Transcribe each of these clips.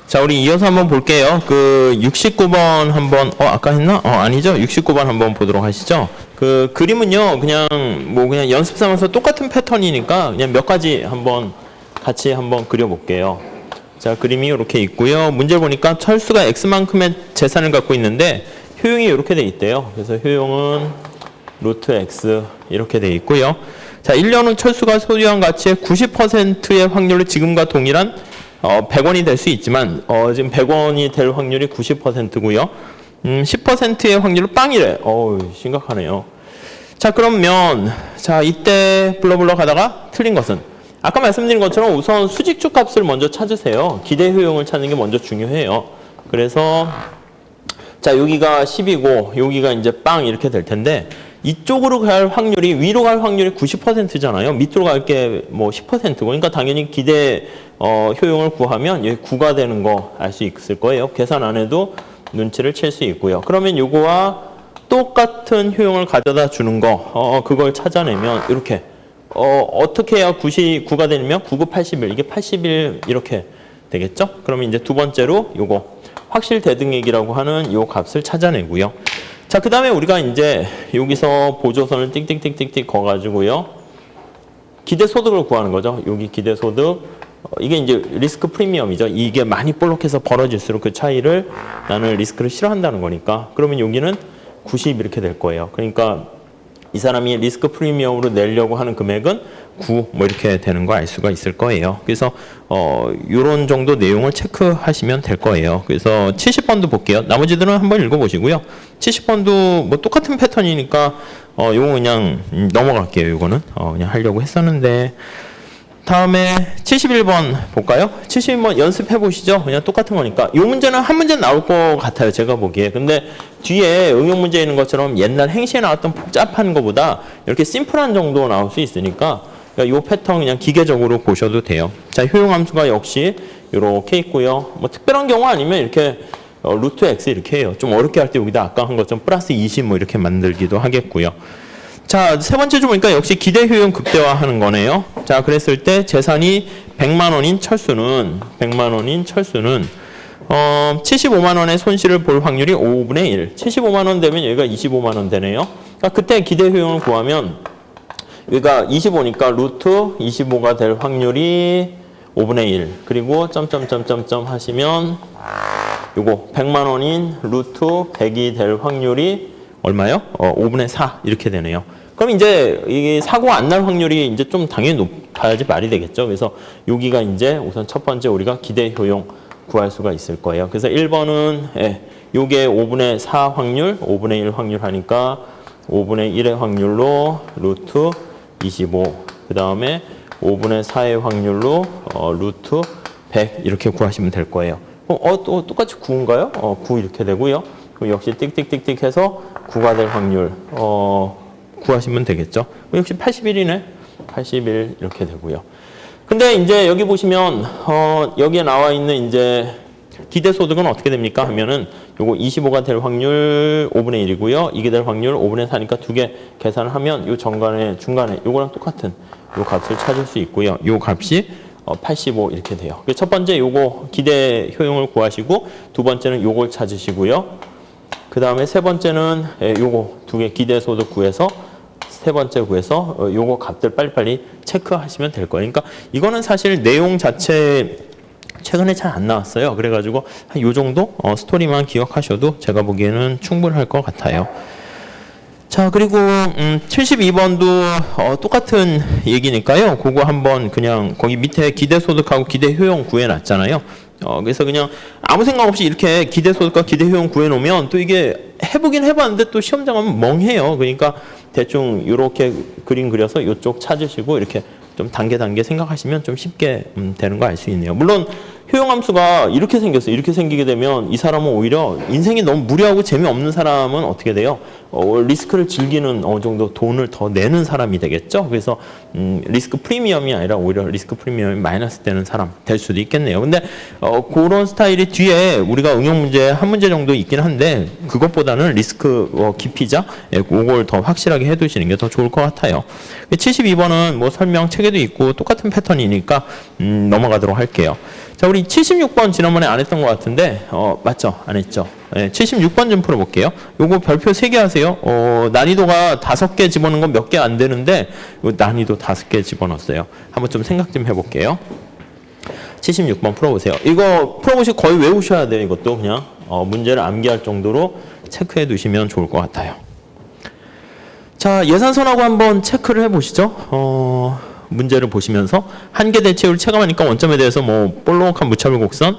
자, 우리 이어서 한번 볼게요. 그 69번 한번 아까 했나? 아니죠. 69번 한번 보도록 하시죠. 그 그림은요. 그냥 연습 삼아서 똑같은 패턴이니까 그냥 몇 가지 한번 같이 한번 그려 볼게요. 자, 그림이 이렇게 있고요. 문제 보니까 철수가 X만큼의 재산을 갖고 있는데 효용이 이렇게 돼 있대요. 그래서 효용은 루트 X 이렇게 돼 있고요. 자, 1년 후 철수가 소유한 가치의 90%의 확률로 지금과 동일한 100원이 될 수 있지만 지금 100원이 될 확률이 90%고요. 10%의 확률로 빵이래. 심각하네요. 자, 그러면 자, 이때 블러블러 가다가 틀린 것은 아까 말씀드린 것처럼 우선 수직축 값을 먼저 찾으세요. 기대 효용을 찾는 게 먼저 중요해요. 그래서 자, 여기가 10이고 여기가 이제 빵 이렇게 될 텐데 이쪽으로 갈 확률이 위로 갈 확률이 90%잖아요. 밑으로 갈 게 뭐 10%고 그러니까 당연히 기대 효용을 구하면 여기 9가 되는 거 알 수 있을 거예요. 계산 안 해도 눈치를 챌 수 있고요. 그러면 요거와 똑같은 효용을 가져다 주는 거 그걸 찾아내면 이렇게 어떻게 해야 99가 되면 99, 81 이게 81 이렇게 되겠죠? 그러면 이제 두 번째로 요거 확실 대등액이라고 하는 요 값을 찾아내고요. 자, 그 다음에 우리가 이제 여기서 보조선을 띡띡띡띡띡 거가지고요. 기대소득을 구하는 거죠. 여기 기대소득. 이게 이제 리스크 프리미엄이죠. 이게 많이 볼록해서 벌어질수록 그 차이를 나는 리스크를 싫어한다는 거니까. 그러면 여기는 90 이렇게 될 거예요. 그러니까 이 사람이 리스크 프리미엄으로 내려고 하는 금액은 9 뭐 이렇게 되는 거 알 수가 있을 거예요. 그래서 요런 정도 내용을 체크하시면 될 거예요. 그래서 70번도 볼게요. 나머지들은 한번 읽어보시고요. 70번도 뭐 똑같은 패턴이니까 요거 그냥 넘어갈게요. 요거는 그냥 하려고 했었는데 다음에 71번 볼까요? 71번 연습해 보시죠. 그냥 똑같은 거니까. 이 문제는 한 문제 나올 것 같아요. 제가 보기에. 근데 뒤에 응용 문제 있는 것처럼 옛날 행시에 나왔던 복잡한 거보다 이렇게 심플한 정도 나올 수 있으니까 이 패턴 그냥 기계적으로 보셔도 돼요. 자, 효용함수가 역시 이렇게 있고요. 뭐 특별한 경우 아니면 이렇게 루트 X 이렇게 해요. 좀 어렵게 할 때 여기다 아까 한 것처럼 플러스 20 뭐 이렇게 만들기도 하겠고요. 자, 세 번째 주 보니까 역시 기대 효용 극대화하는 거네요. 자, 그랬을 때 재산이 100만 원인 철수는 75만 원의 손실을 볼 확률이 5분의 1. 75만 원 되면 여기가 25만 원 되네요. 그러니까 그때 기대 효용을 구하면 여기가 25니까 루트 25가 될 확률이 5분의 1. 그리고 점점점점점 하시면 요거 100만 원인 루트 100이 될 확률이 얼마요? 5분의 4 이렇게 되네요. 그럼 이제 이게 사고가 안 날 확률이 이제 좀 당연히 높아야지 말이 되겠죠. 그래서 여기가 이제 우선 첫 번째 우리가 기대 효용 구할 수가 있을 거예요. 그래서 1번은 요게 5분의 4 확률, 5분의 1 확률 하니까 5분의 1의 확률로 루트 25. 그 다음에 5분의 4의 확률로 루트 100 이렇게 구하시면 될 거예요. 또 똑같이 9인가요? 9 이렇게 되고요. 그럼 역시 띡띡띡띡 해서 9가 될 확률 구하시면 되겠죠. 역시 81이네. 81 이렇게 되고요. 근데 이제 여기 보시면 여기에 나와 있는 이제 기대 소득은 어떻게 됩니까? 하면은 요거 25가 될 확률 5분의 1이고요. 이게 될 확률 5분의 4니까 두 개 계산을 하면 요 중간에 요거랑 똑같은 요 값을 찾을 수 있고요. 요 값이 85 이렇게 돼요. 첫 번째 요거 기대 효용을 구하시고 두 번째는 요걸 찾으시고요. 그 다음에 세 번째는 요거 두 개 기대 소득 구해서 세 번째 구해서 요거 값들 빨리빨리 체크하시면 될 거예요. 그러니까 이거는 사실 내용 자체 최근에 잘 안 나왔어요. 그래가지고 한 요 정도 스토리만 기억하셔도 제가 보기에는 충분할 것 같아요. 자, 그리고 72번도 똑같은 얘기니까요. 그거 한번 그냥 거기 밑에 기대소득하고 기대효용 구해놨잖아요. 그래서 그냥 아무 생각 없이 이렇게 기대소득과 기대효용 구해놓으면 또 이게 해보긴 해봤는데 또 시험장 가면 멍해요. 그러니까 대충 이렇게 그림 그려서 이쪽 찾으시고 이렇게 좀 단계 생각하시면 좀 쉽게 되는 거 알 수 있네요. 물론 효용함수가 이렇게 생겼어요. 이렇게 생기게 되면 이 사람은 오히려 인생이 너무 무료하고 재미없는 사람은 어떻게 돼요? 리스크를 즐기는 어느 정도 돈을 더 내는 사람이 되겠죠. 그래서 리스크 프리미엄이 아니라 오히려 리스크 프리미엄이 마이너스 되는 사람 될 수도 있겠네요. 근데 그런 스타일이 뒤에 우리가 응용 문제 한 문제 정도 있긴 한데 그것보다는 리스크 깊이자 그걸 더 확실하게 해두시는 게 더 좋을 것 같아요. 72번은 뭐 설명 책에도 있고 똑같은 패턴이니까 넘어가도록 할게요. 자, 우리 76번 지난번에 안 했던 것 같은데, 맞죠? 안 했죠? 네, 76번 좀 풀어볼게요. 요거 별표 3개 하세요. 난이도가 5개 집어넣은 건 몇 개 안 되는데, 요 난이도 5개 집어넣었어요. 한번 좀 생각 좀 해볼게요. 76번 풀어보세요. 이거 풀어보시고 거의 외우셔야 돼요. 이것도 그냥 문제를 암기할 정도로 체크해 두시면 좋을 것 같아요. 자, 예산선하고 한번 체크를 해보시죠. 문제를 보시면서 한계 대체율 체감하니까 원점에 대해서 뭐 볼록한 무차별 곡선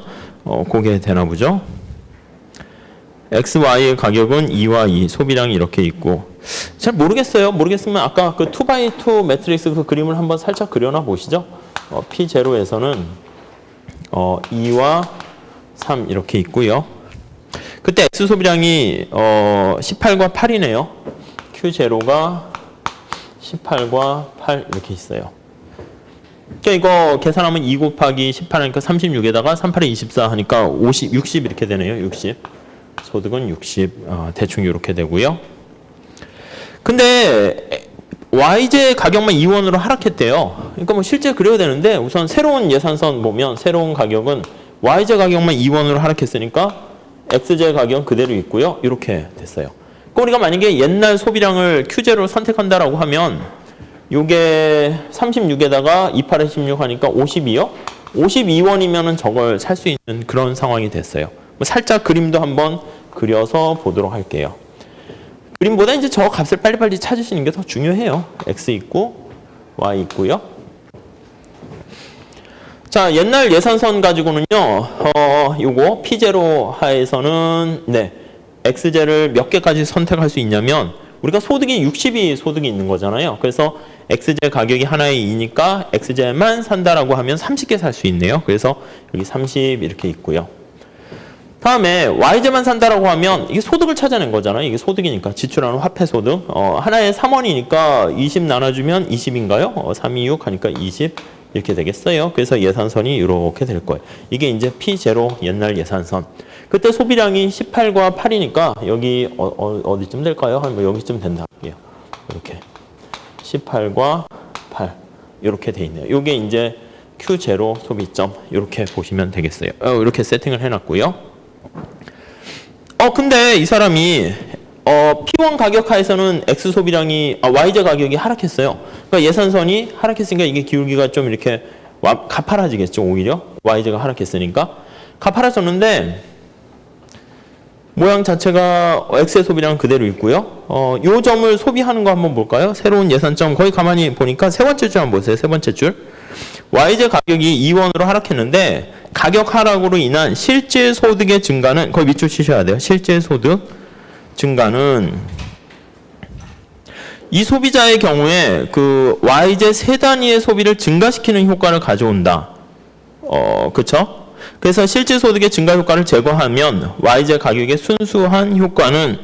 그게 되나 보죠. X, Y의 가격은 2와 2, 소비량이 이렇게 있고 잘 모르겠어요. 모르겠으면 아까 그 2x2 매트릭스 그 그림을 한번 살짝 그려놔 보시죠. P0에서는 2와 3 이렇게 있고요. 그때 X 소비량이 18과 8이네요. Q0가 18과 8 이렇게 있어요. 그러니까 이거 계산하면 2 곱하기 18 하니까 36에다가 38에 24 하니까 50, 60 이렇게 되네요. 60. 소득은 60. 대충 이렇게 되고요. 근데 YJ 가격만 2원으로 하락했대요. 그러니까 뭐 실제 그래야 되는데 우선 새로운 예산선 보면 새로운 가격은 YJ 가격만 2원으로 하락했으니까 XJ 가격은 그대로 있고요. 이렇게 됐어요. 그러니까 우리가 만약에 옛날 소비량을 Q0로 선택한다라고 하면 요게 36에다가 28에 16 하니까 52요? 52원이면은 저걸 살 수 있는 그런 상황이 됐어요. 뭐 살짝 그림도 한번 그려서 보도록 할게요. 그림보다 이제 저 값을 빨리빨리 찾으시는 게 더 중요해요. X 있고 Y 있고요. 자, 옛날 예산선 가지고는요. 요거 P0 하에서는 네. XJ를 몇 개까지 선택할 수 있냐면 우리가 소득이 60이 소득이 있는 거잖아요. 그래서 XJ 가격이 하나에 2니까 XJ만 산다라고 하면 30개 살 수 있네요. 그래서 여기 30 이렇게 있고요. 다음에 YJ만 산다라고 하면 이게 소득을 찾아낸 거잖아요. 이게 소득이니까 지출하는 화폐 소득. 하나에 3원이니까 20 나눠주면 20인가요? 3, 2, 6 하니까 20 이렇게 되겠어요. 그래서 예산선이 이렇게 될 거예요. 이게 이제 P0 옛날 예산선. 그때 소비량이 18과 8이니까 여기 어디쯤 될까요? 뭐 여기쯤 된다 할게요. 이렇게 18과 8 이렇게 돼 있네요. 이게 이제 Q0 소비점 이렇게 보시면 되겠어요. 이렇게 세팅을 해놨고요. 근데 이 사람이 P1 가격 하에서는 X 소비량이 YJ 가격이 하락했어요. 그러니까 예산선이 하락했으니까 이게 기울기가 좀 이렇게 가파라지겠죠. 오히려 YJ가 하락했으니까 가파라졌는데 모양 자체가 X의 소비량은 그대로 있고요. 요 점을 소비하는 거 한번 볼까요? 새로운 예산점 거기 가만히 보니까 세 번째 줄 한번 보세요. 세 번째 줄. YJ 가격이 2원으로 하락했는데 가격 하락으로 인한 실제 소득의 증가는 거의 밑줄 치셔야 돼요. 실제 소득 증가는 이 소비자의 경우에 그 YJ 세 단위의 소비를 증가시키는 효과를 가져온다. 그렇죠? 그래서 실제 소득의 증가 효과를 제거하면 YJ 가격의 순수한 효과는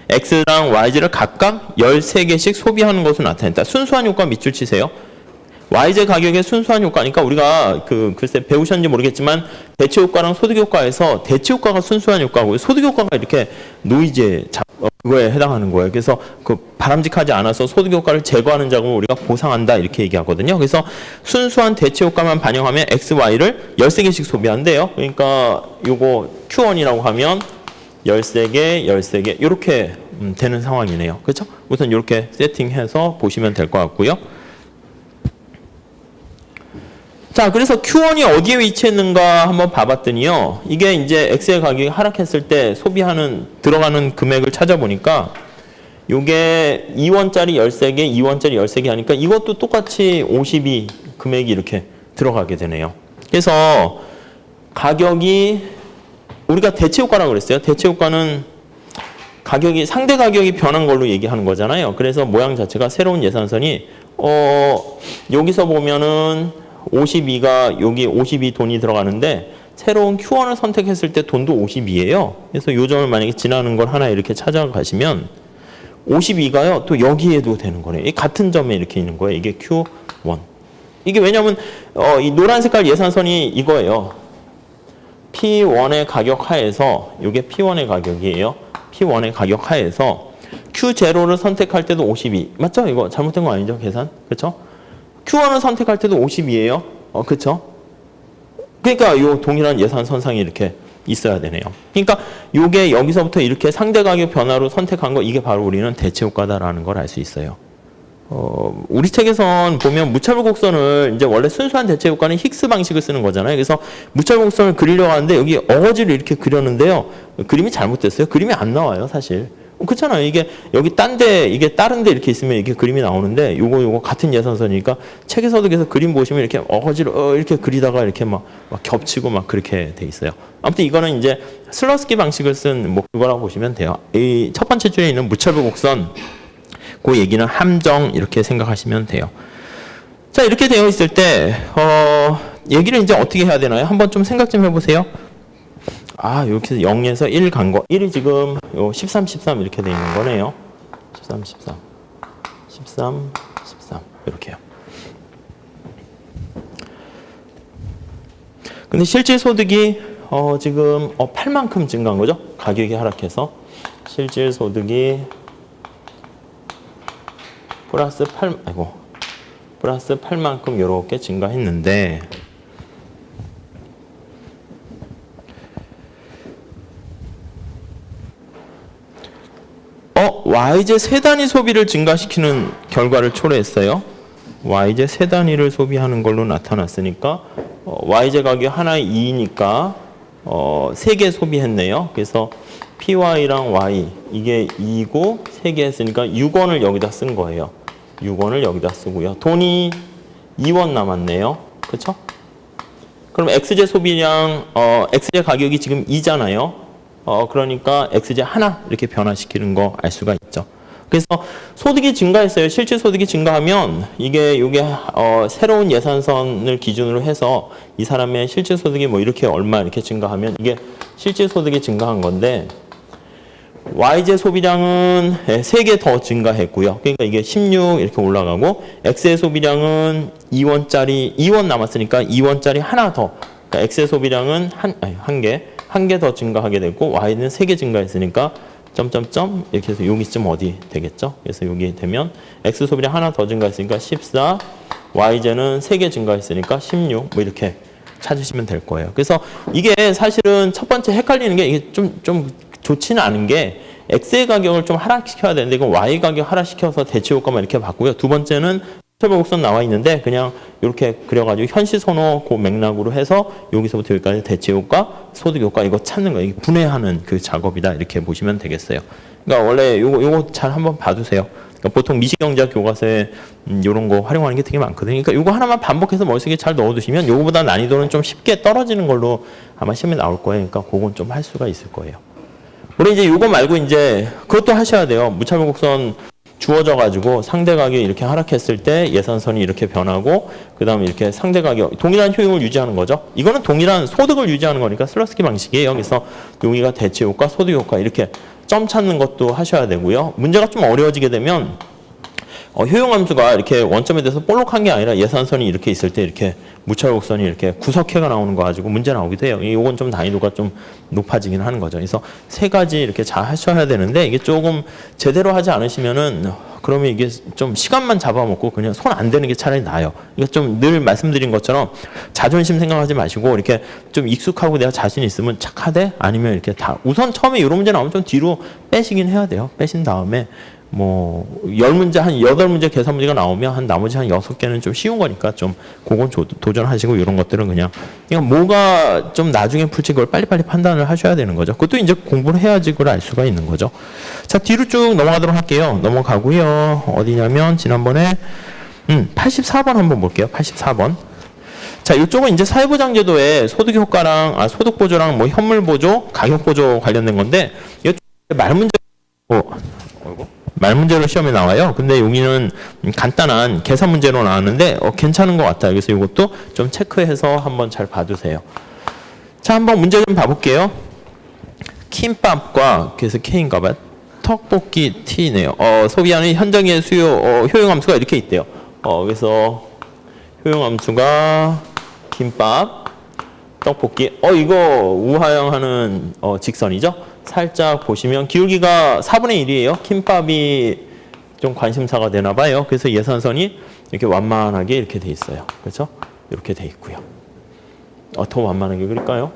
X랑 YJ를 각각 13개씩 소비하는 것으로 나타낸다. 순수한 효과 밑줄 치세요. YJ 가격의 순수한 효과니까 우리가 글쎄 배우셨는지 모르겠지만 대체 효과랑 소득 효과에서 대체 효과가 순수한 효과고 소득 효과가 이렇게 노이즈에 그거에 해당하는 거예요. 그래서 그 바람직하지 않아서 소득 효과를 제거하는 작업을 우리가 보상한다 이렇게 얘기하거든요. 그래서 순수한 대체 효과만 반영하면 X, Y를 13개씩 소비한대요. 그러니까 요거 Q1이라고 하면 13개, 13개 이렇게 되는 상황이네요. 그렇죠? 우선 이렇게 세팅해서 보시면 될 것 같고요. 자, 그래서 Q1이 어디에 위치했는가 한번 봐봤더니요. 이게 이제 X의 가격이 하락했을 때 들어가는 금액을 찾아보니까 요게 2원짜리 13개, 2원짜리 13개 하니까 이것도 똑같이 52 금액이 이렇게 들어가게 되네요. 그래서 가격이 우리가 대체 효과라고 그랬어요. 대체 효과는 가격이 상대 가격이 변한 걸로 얘기하는 거잖아요. 그래서 모양 자체가 새로운 예산선이 여기서 보면은 52가 여기 52 돈이 들어가는데 새로운 Q1을 선택했을 때 돈도 52예요. 그래서 요 점을 만약에 지나는 걸 하나 이렇게 찾아가시면 52가요. 또 여기에도 되는 거네요. 이 같은 점에 이렇게 있는 거예요. 이게 Q1. 이게 왜냐면 이 노란 색깔 예산선이 이거예요. P1의 가격 하에서 이게 P1의 가격이에요. P1의 가격 하에서 Q0를 선택할 때도 52. 맞죠? 이거 잘못된 거 아니죠? 계산. 그렇죠? Q1을 선택할 때도 52예요. 그렇죠? 그러니까 요 동일한 예산선상이 이렇게 있어야 되네요. 그러니까 요게 여기서부터 이렇게 상대 가격 변화로 선택한 거 이게 바로 우리는 대체 효과다라는 걸 알 수 있어요. 우리 책에선 보면 무차별 곡선을 이제 원래 순수한 대체 효과는 힉스 방식을 쓰는 거잖아요. 그래서 무차별 곡선을 그리려고 하는데 여기 어거지를 이렇게 그렸는데요. 그림이 잘못됐어요. 그림이 안 나와요, 사실. 그렇잖아요. 이게 여기 이게 다른 데 이렇게 있으면 이게 그림이 나오는데 요거 같은 예산선이니까 책에서도 계속 그림 보시면 이렇게 어거지로 이렇게 그리다가 이렇게 막 겹치고 막 그렇게 돼 있어요. 아무튼 이거는 이제 슬러스키 방식을 쓴 뭐 그거라고 보시면 돼요. 이 첫 번째 줄에 있는 무차별 곡선 그 얘기는 함정 이렇게 생각하시면 돼요. 자, 이렇게 되어 있을 때 얘기를 이제 어떻게 해야 되나요? 한번 좀 생각 좀 해보세요. 이렇게 0에서 1 간 거. 1이 지금 13, 13 이렇게 돼 있는 거네요. 13, 13. 13, 13. 이렇게요. 근데 실질 소득이 지금 8만큼 증가한 거죠? 가격이 하락해서. 실질 소득이 플러스 8만큼 이렇게 증가했는데 YJ 세 단위 소비를 증가시키는 결과를 초래했어요. YJ 세 단위를 소비하는 걸로 나타났으니까 YJ 가격 하나에 2니까 3개 소비했네요. 그래서 PY랑 Y 이게 2고 3개 했으니까 6원을 여기다 쓴 거예요. 6원을 여기다 쓰고요. 돈이 2원 남았네요. 그렇죠? 그럼 XJ 소비량 XJ 가격이 지금 2잖아요. 그러니까 XJ 하나 이렇게 변화시키는 거 알 수가 있죠. 그래서 소득이 증가했어요. 실질 소득이 증가하면 이게 새로운 예산선을 기준으로 해서 이 사람의 실질 소득이 뭐 이렇게 얼마 이렇게 증가하면 이게 실질 소득이 증가한 건데 YJ 소비량은 3개 더 증가했고요. 그러니까 이게 16 이렇게 올라가고 X의 소비량은 2원 남았으니까 2원짜리 하나 더. 그러니까 X의 소비량은 한 개 더 증가하게 됐고 Y는 3개 증가했으니까 점점점 이렇게 해서 여기쯤 어디 되겠죠? 그래서 여기 되면 X 소비량 하나 더 증가했으니까 14, YJ는 3개 증가했으니까 16 뭐 이렇게 찾으시면 될 거예요. 그래서 이게 사실은 첫 번째 헷갈리는 게 이게 좀 좋지는 않은 게 X의 가격을 좀 하락시켜야 되는데 이건 Y 가격 하락시켜서 대체 효과만 이렇게 봤고요. 두 번째는 무차별 곡선 나와 있는데 그냥 이렇게 그려가지고 현시선호 그 맥락으로 해서 여기서부터 여기까지 대체 효과, 소득 효과 이거 찾는 거예요. 분해하는 그 작업이다 이렇게 보시면 되겠어요. 그러니까 원래 요거 잘 한번 봐두세요. 그러니까 보통 미시경제학 교과서에 이런 거 활용하는 게 되게 많거든요. 그러니까 요거 하나만 반복해서 머릿속에 잘 넣어두시면 요거보다 난이도는 좀 쉽게 떨어지는 걸로 아마 시험에 나올 거예요. 그러니까 그건 좀 할 수가 있을 거예요. 우리 이제 요거 말고 이제 그것도 하셔야 돼요. 무차별 곡선 주어져 가지고 상대 가격이 이렇게 하락했을 때 예산선이 이렇게 변하고 그다음에 이렇게 상대 가격 동일한 효용을 유지하는 거죠. 이거는 동일한 소득을 유지하는 거니까 슬러스키 방식이에요. 그래서 여기가 대체 효과, 소득 효과 이렇게 점 찾는 것도 하셔야 되고요. 문제가 좀 어려워지게 되면 효용함수가 이렇게 원점에 대해서 볼록한 게 아니라 예산선이 이렇게 있을 때 이렇게 무차별 곡선이 이렇게 구석해가 나오는 거 가지고 문제 나오기도 해요. 이건 좀 난이도가 좀 높아지긴 하는 거죠. 그래서 세 가지 이렇게 잘 하셔야 되는데 이게 조금 제대로 하지 않으시면은 그러면 이게 좀 시간만 잡아먹고 그냥 손 안 대는 게 차라리 나아요. 이거 좀 늘 말씀드린 것처럼 자존심 생각하지 마시고 이렇게 좀 익숙하고 내가 자신 있으면 착하되 아니면 이렇게 다 우선 처음에 이런 문제 나오면 좀 뒤로 빼시긴 해야 돼요. 빼신 다음에 뭐 10문제 한 8문제 계산 문제가 나오면 한 나머지 한 6개는 좀 쉬운 거니까 좀 그건 도전하시고 이런 것들은 그냥 뭐가 좀 나중에 풀지 그걸 빨리빨리 판단을 하셔야 되는 거죠. 그것도 이제 공부를 해야지 그걸 알 수가 있는 거죠. 자, 뒤로 쭉 넘어가도록 할게요. 넘어가고요. 어디냐면 지난번에 84번 한번 볼게요. 84번. 자, 이쪽은 이제 사회보장제도의 소득 효과랑 소득 보조랑 뭐 현물 보조, 가격 보조 관련된 건데 이쪽 말 문제로 시험에 나와요. 근데 여기는 간단한 계산 문제로 나왔는데 괜찮은 것 같아요. 그래서 이것도 좀 체크해서 한번 잘 봐두세요. 자, 한번 문제 좀 봐볼게요. 김밥과 그래서 K인가 봐요. 떡볶이 T네요. 소비하는 현장의 수요 효용함수가 이렇게 있대요. 그래서 효용함수가 김밥, 떡볶이. 이거 우하향하는 직선이죠. 살짝 보시면 기울기가 4분의 1이에요. 김밥이 좀 관심사가 되나 봐요. 그래서 예산선이 이렇게 완만하게 이렇게 돼 있어요. 그렇죠? 이렇게 돼 있고요. 더 완만하게 그릴까요?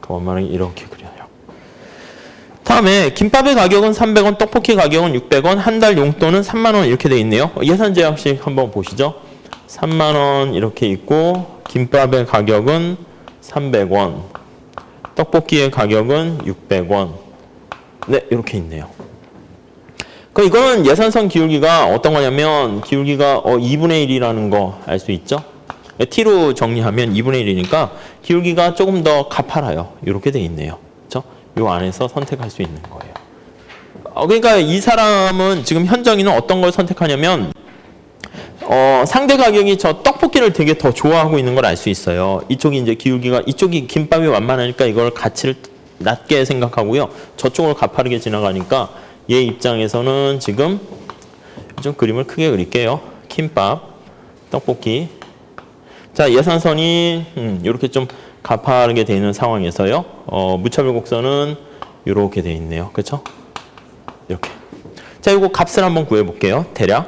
더 완만하게 이렇게 그려요. 다음에 김밥의 가격은 300원, 떡볶이 가격은 600원, 한 달 용돈은 3만 원 이렇게 돼 있네요. 예산 제약식 한번 보시죠. 3만 원 이렇게 있고 김밥의 가격은 300원, 떡볶이의 가격은 600원. 네, 이렇게 있네요. 이거는 예산선 기울기가 어떤 거냐면 기울기가 2분의 1이라는 거 알 수 있죠? t로 정리하면 2분의 1이니까 기울기가 조금 더 가파라요. 이렇게 돼 있네요. 그렇죠? 이 안에서 선택할 수 있는 거예요. 그러니까 이 사람은 지금 현정이는 어떤 걸 선택하냐면 상대 가격이 저 떡볶이를 되게 더 좋아하고 있는 걸 알 수 있어요. 이쪽이 이제 기울기가 이쪽이 김밥이 완만하니까 이걸 가치를 낮게 생각하고요. 저쪽으로 가파르게 지나가니까 얘 입장에서는 지금 좀 그림을 크게 그릴게요. 김밥, 떡볶이. 자, 예산선이 이렇게 좀 가파르게 돼 있는 상황에서요. 무차별 곡선은 이렇게 돼 있네요. 그렇죠? 이렇게. 자, 이거 값을 한번 구해 볼게요. 대략.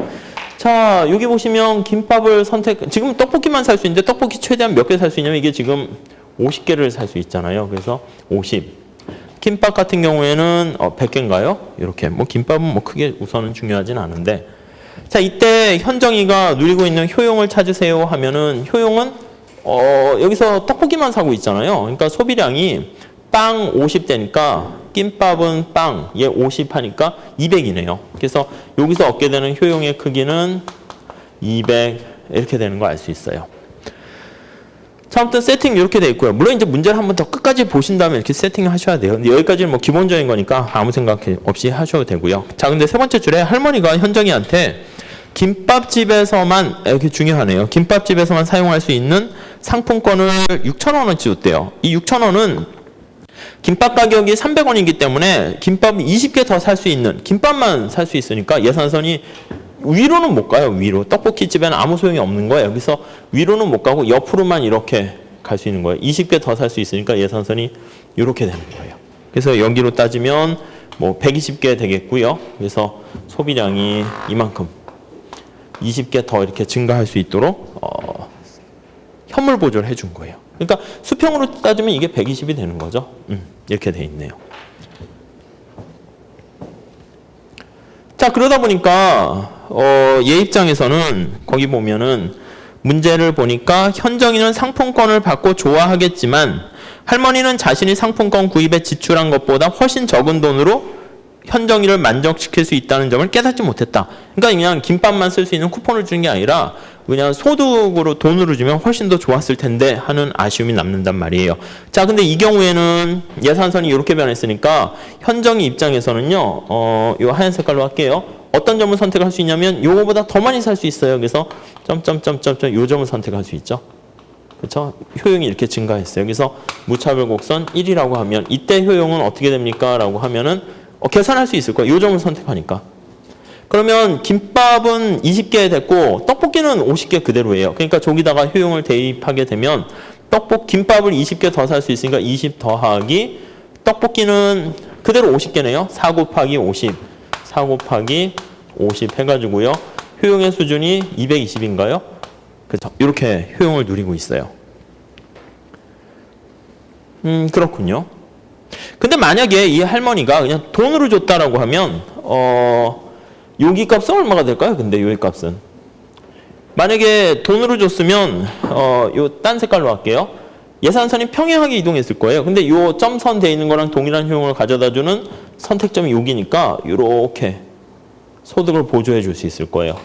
자, 여기 보시면 김밥을 지금 떡볶이만 살 수 있는데 떡볶이 최대한 몇 개 살 수 있냐면 이게 지금 50개를 살 수 있잖아요. 그래서 50. 김밥 같은 경우에는 100개인가요? 이렇게. 김밥은 크게 우선은 중요하진 않은데. 자, 이때 현정이가 누리고 있는 효용을 찾으세요 하면은 효용은 여기서 떡볶이만 사고 있잖아요. 그러니까 소비량이 빵 50대니까 김밥은 빵, 얘 50 하니까 200이네요. 그래서 여기서 얻게 되는 효용의 크기는 200 이렇게 되는 거 알 수 있어요. 자, 아무튼 세팅 이렇게 돼 있고요. 물론 이제 문제를 한번 더 끝까지 보신 다음에 이렇게 세팅을 하셔야 돼요. 근데 여기까지는 기본적인 거니까 아무 생각 없이 하셔도 되고요. 자, 근데 세 번째 줄에 할머니가 현정이한테 김밥집에서만, 이렇게 중요하네요. 김밥집에서만 사용할 수 있는 상품권을 6,000원어치 줬대요. 이 6,000원은 김밥 가격이 300원이기 때문에 김밥 20개 더 살 수 있는, 김밥만 살 수 있으니까 예산선이 위로는 못 가요. 위로. 떡볶이집에는 아무 소용이 없는 거예요. 여기서 위로는 못 가고 옆으로만 이렇게 갈 수 있는 거예요. 20개 더 살 수 있으니까 예산선이 이렇게 되는 거예요. 그래서 여기로 따지면 120개 되겠고요. 그래서 소비량이 이만큼 20개 더 이렇게 증가할 수 있도록 현물 보조를 해준 거예요. 그러니까 수평으로 따지면 이게 120이 되는 거죠. 이렇게 돼 있네요. 자, 그러다 보니까 얘 입장에서는 거기 보면은 문제를 보니까 현정이는 상품권을 받고 좋아하겠지만 할머니는 자신이 상품권 구입에 지출한 것보다 훨씬 적은 돈으로 현정이를 만족시킬 수 있다는 점을 깨닫지 못했다. 그러니까 그냥 김밥만 쓸 수 있는 쿠폰을 주는 게 아니라 그냥 소득으로 돈으로 주면 훨씬 더 좋았을 텐데 하는 아쉬움이 남는단 말이에요. 자, 근데 이 경우에는 예산선이 이렇게 변했으니까 현정이 입장에서는요. 요 하얀 색깔로 할게요. 어떤 점을 선택할 수 있냐면 요거보다 더 많이 살 수 있어요. 그래서 점점점점점 요 점을 선택할 수 있죠. 그렇죠? 효용이 이렇게 증가했어요. 그래서 무차별 곡선 1이라고 하면 이때 효용은 어떻게 됩니까? 라고 하면은 계산할 수 있을 거예요. 요 점을 선택하니까. 그러면 김밥은 20개 됐고 떡볶이는 50개 그대로예요. 그러니까 저기다가 효용을 대입하게 되면 김밥을 20개 더 살 수 있으니까 20 더하기 떡볶이는 그대로 50개네요. 4 곱하기 50. 4 곱하기 50 해가지고요. 효용의 수준이 220인가요? 그렇죠. 이렇게 효용을 누리고 있어요. 그렇군요. 근데 만약에 이 할머니가 그냥 돈으로 줬다라고 하면 여기 값은 얼마가 될까요? 근데 여기 값은 만약에 돈으로 줬으면 요 딴 색깔로 할게요. 예산선이 평행하게 이동했을 거예요. 근데 요 점선 돼 있는 거랑 동일한 효용을 가져다주는 선택점이 여기니까 이렇게 소득을 보조해 줄 수 있을 거예요.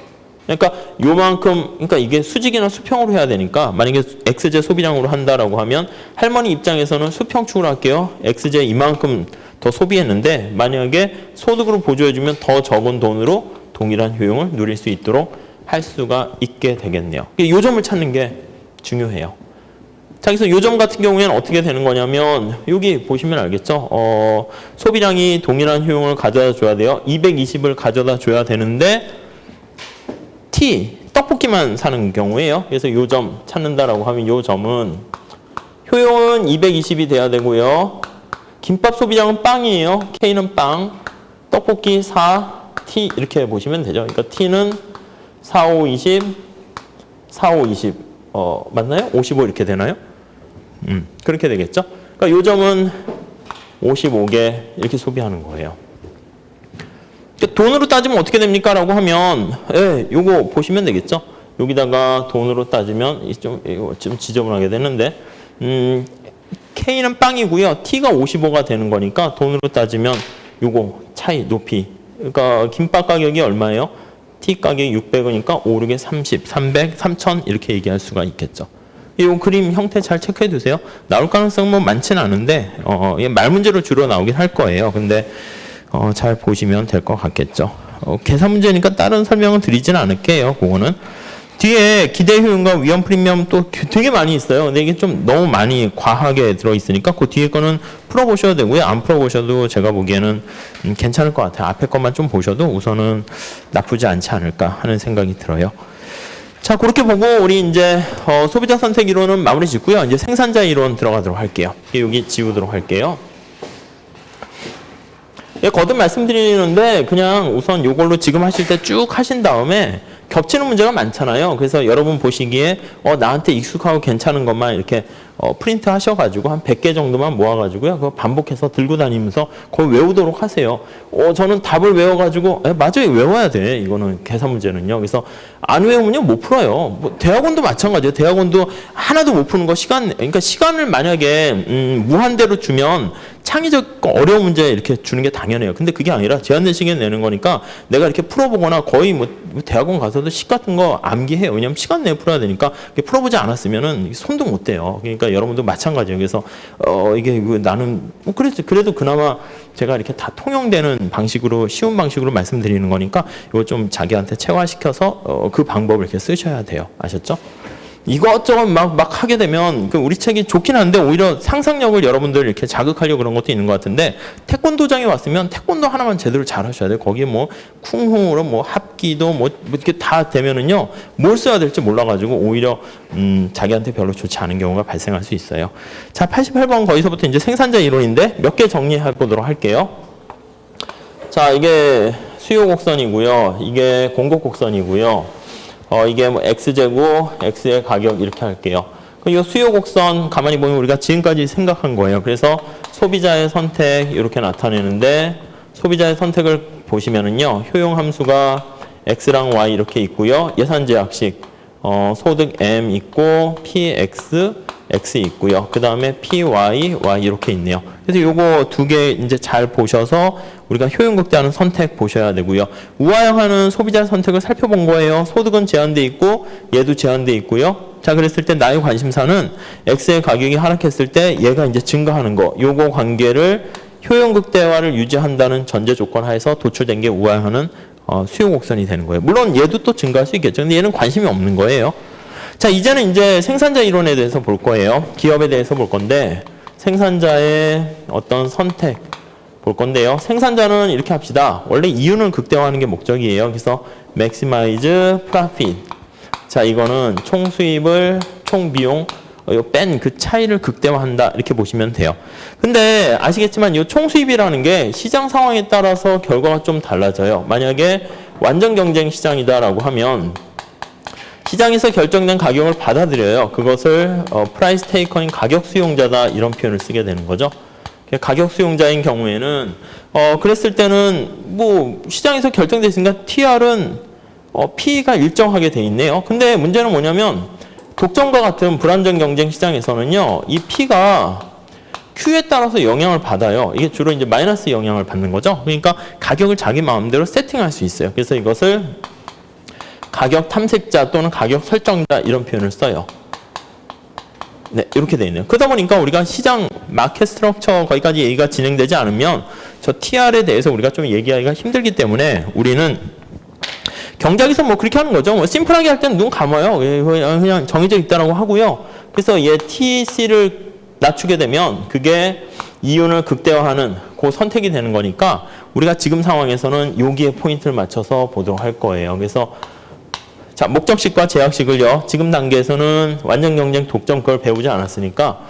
그러니까 요만큼, 그러니까 이게 수직이나 수평으로 해야 되니까 만약에 X제 소비량으로 한다라고 하면 할머니 입장에서는 수평축으로 할게요. X제 이만큼 더 소비했는데 만약에 소득으로 보조해주면 더 적은 돈으로 동일한 효용을 누릴 수 있도록 할 수가 있게 되겠네요. 요 점을 찾는 게 중요해요. 자, 그래서 요 점 같은 경우에는 어떻게 되는 거냐면 여기 보시면 알겠죠? 소비량이 동일한 효용을 가져다 줘야 돼요. 220을 가져다 줘야 되는데 떡볶이만 사는 경우에요. 그래서 요 점 찾는다라고 하면 요 점은 효용은 220이 돼야 되고요. 김밥 소비량은 빵이에요. K는 빵, 떡볶이 4, T 이렇게 보시면 되죠. 그러니까 T는 4, 5, 20, 4, 5, 20 맞나요? 55 이렇게 되나요? 그렇게 되겠죠. 그러니까 요 점은 55개 이렇게 소비하는 거예요. 돈으로 따지면 어떻게 됩니까? 라고 하면, 예, 요거 보시면 되겠죠? 여기다가 돈으로 따지면, 이거 좀 지저분하게 되는데, K는 빵이고요. T가 55가 되는 거니까 돈으로 따지면 요거 차이, 높이. 그러니까 김밥 가격이 얼마예요? T 가격이 600원이니까 5, 6에 30, 300, 3000 이렇게 얘기할 수가 있겠죠. 이 그림 형태 잘 체크해 두세요. 나올 가능성은 뭐 많지는 않은데, 말 문제로 주로 나오긴 할 거예요. 근데, 잘 보시면 될 것 같겠죠. 계산 문제니까 다른 설명은 드리진 않을게요. 그거는. 뒤에 기대 효용과 위험 프리미엄 또 되게 많이 있어요. 근데 이게 좀 너무 많이 과하게 들어있으니까 그 뒤에 거는 풀어보셔도 되고요. 안 풀어보셔도 제가 보기에는 괜찮을 것 같아요. 앞에 것만 좀 보셔도 우선은 나쁘지 않지 않을까 하는 생각이 들어요. 자, 그렇게 보고 우리 이제 소비자 선택 이론은 마무리 짓고요. 이제 생산자 이론 들어가도록 할게요. 여기 지우도록 할게요. 예, 거듭 말씀드리는데 그냥 우선 요걸로 지금 하실 때 쭉 하신 다음에 겹치는 문제가 많잖아요. 그래서 여러분 보시기에 나한테 익숙하고 괜찮은 것만 이렇게 프린트 하셔가지고 한 100개 정도만 모아가지고요. 그거 반복해서 들고 다니면서 그걸 외우도록 하세요. 저는 답을 외워가지고 맞아요. 외워야 돼. 이거는 계산 문제는요. 그래서 안 외우면요 못 풀어요. 뭐 대학원도 마찬가지예요. 대학원도 하나도 못 푸는 거 그러니까 시간을 만약에 무한대로 주면 창의적 어려운 문제 이렇게 주는 게 당연해요. 근데 그게 아니라 제한된 시간에 내는 거니까 내가 이렇게 풀어보거나 거의 뭐 대학원 가서도 식 같은 거 암기해요. 왜냐면 시간 내에 풀어야 되니까 풀어보지 않았으면은 손도 못 대요. 그러니까 여러분도 마찬가지예요. 그래서 이게 나는 그래도 그나마 제가 이렇게 다 통용되는 방식으로 쉬운 방식으로 말씀드리는 거니까 이거 좀 자기한테 체화시켜서 그 방법을 이렇게 쓰셔야 돼요. 아셨죠? 이것저것 막 하게 되면 우리 책이 좋긴 한데 오히려 상상력을 여러분들 이렇게 자극하려고 그런 것도 있는 것 같은데 태권도장에 왔으면 태권도 하나만 제대로 잘 하셔야 돼요. 거기에 뭐 쿵후로 뭐 합기도 뭐 이렇게 다 되면은요 뭘 써야 될지 몰라가지고 오히려 자기한테 별로 좋지 않은 경우가 발생할 수 있어요. 자, 88번 거기서부터 이제 생산자 이론인데 몇 개 정리해 보도록 할게요. 자, 이게 수요 곡선이고요. 이게 공급 곡선이고요. 이게 뭐 x제곱, x의 가격 이렇게 할게요. 이 수요 곡선 가만히 보면 우리가 지금까지 생각한 거예요. 그래서 소비자의 선택 이렇게 나타내는데 소비자의 선택을 보시면은요. 효용 함수가 x랑 y 이렇게 있고요. 예산 제약식 소득 m 있고 px x 있고요. 그 다음에 py y 이렇게 있네요. 그래서 요거 두 개 이제 잘 보셔서 우리가 효용 극대화하는 선택 보셔야 되고요. 우하향하는 소비자 선택을 살펴본 거예요. 소득은 제한돼 있고 얘도 제한돼 있고요. 자, 그랬을 때 나의 관심사는 x의 가격이 하락했을 때 얘가 이제 증가하는 거. 요거 관계를 효용 극대화를 유지한다는 전제 조건 하에서 도출된 게 우하향하는 수요 곡선이 되는 거예요. 물론 얘도 또 증가할 수 있겠죠. 근데 얘는 관심이 없는 거예요. 자, 이제는 이제 생산자 이론에 대해서 볼 거예요. 기업에 대해서 볼 건데 생산자의 어떤 선택 볼 건데요. 생산자는 이렇게 합시다. 원래 이윤을 극대화하는 게 목적이에요. 그래서 maximize profit. 자, 이거는 총 수입을 총 비용 뺀 그 차이를 극대화한다 이렇게 보시면 돼요. 근데 아시겠지만 이 총 수입이라는 게 시장 상황에 따라서 결과가 좀 달라져요. 만약에 완전 경쟁 시장이다라고 하면 시장에서 결정된 가격을 받아들여요. 그것을 프라이스 테이커인 가격 수용자다 이런 표현을 쓰게 되는 거죠. 가격 수용자인 경우에는 그랬을 때는 뭐 시장에서 결정됐으니까 TR은 P가 일정하게 돼 있네요. 근데 문제는 뭐냐면 독점과 같은 불안정 경쟁 시장에서는요. 이 P가 Q에 따라서 영향을 받아요. 이게 주로 이제 마이너스 영향을 받는 거죠. 그러니까 가격을 자기 마음대로 세팅할 수 있어요. 그래서 이것을 가격 탐색자 또는 가격 설정자 이런 표현을 써요. 네, 이렇게 돼 있네요. 그러다 보니까 우리가 시장 마켓 스트럭처 거기까지 얘기가 진행되지 않으면 저 TR에 대해서 우리가 좀 얘기하기가 힘들기 때문에 우리는 경작에서 뭐 그렇게 하는 거죠. 뭐 심플하게 할 때는 눈 감아요. 그냥 정해져 있다라고 하고요. 그래서 얘 TC를 낮추게 되면 그게 이윤을 극대화하는 그 선택이 되는 거니까 우리가 지금 상황에서는 여기에 포인트를 맞춰서 보도록 할 거예요. 그래서 자, 목적식과 제약식을요. 지금 단계에서는 완전 경쟁 독점 걸 배우지 않았으니까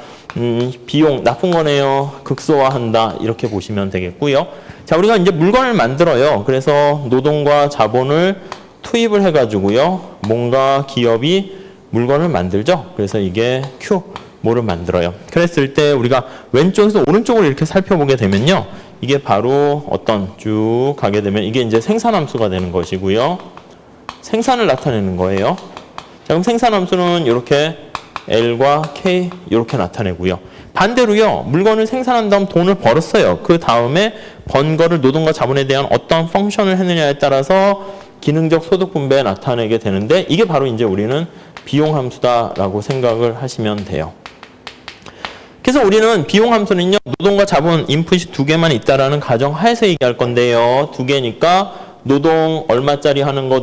비용 나쁜 거네요. 극소화한다. 이렇게 보시면 되겠고요. 자, 우리가 이제 물건을 만들어요. 그래서 노동과 자본을 투입을 해가지고요. 뭔가 기업이 물건을 만들죠. 그래서 이게 Q 뭐를 만들어요. 그랬을 때 우리가 왼쪽에서 오른쪽으로 이렇게 살펴보게 되면요. 이게 바로 어떤 쭉 가게 되면 이게 이제 생산함수가 되는 것이고요. 생산을 나타내는 거예요. 자, 그럼 생산함수는 이렇게 L과 K 이렇게 나타내고요. 반대로요. 물건을 생산한 다음 돈을 벌었어요. 그 다음에 번 거를 노동과 자본에 대한 어떤 펑션을 했느냐에 따라서 기능적 소득 분배에 나타내게 되는데 이게 바로 이제 우리는 비용함수다라고 생각을 하시면 돼요. 그래서 우리는 비용함수는요. 노동과 자본 인풋이 두 개만 있다라는 가정하에서 얘기할 건데요. 두 개니까 노동 얼마짜리 하는 거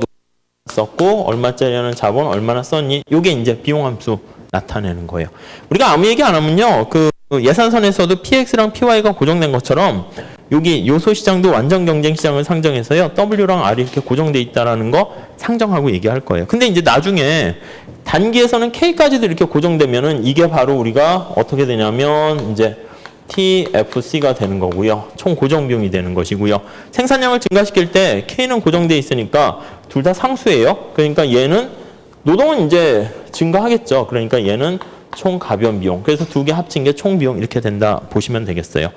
썼고 얼마짜리 하는 자본 얼마나 썼니? 이게 이제 비용함수 나타내는 거예요. 우리가 아무 얘기 안 하면요. 그 예산선에서도 PX랑 PY가 고정된 것처럼 여기 요소시장도 완전 경쟁시장을 상정해서요. W랑 R이 이렇게 고정돼 있다라는 거 상정하고 얘기할 거예요. 근데 이제 나중에 단기에서는 K까지도 이렇게 고정되면은 이게 바로 우리가 어떻게 되냐면 이제 TFC가 되는 거고요. 총 고정 비용이 되는 것이고요. 생산량을 증가시킬 때 K는 고정돼 있으니까 둘 다 상수예요. 그러니까 얘는 노동은 이제 증가하겠죠. 그러니까 얘는 총 가변 비용. 그래서 두 개 합친 게 총 비용 이렇게 된다 보시면 되겠어요.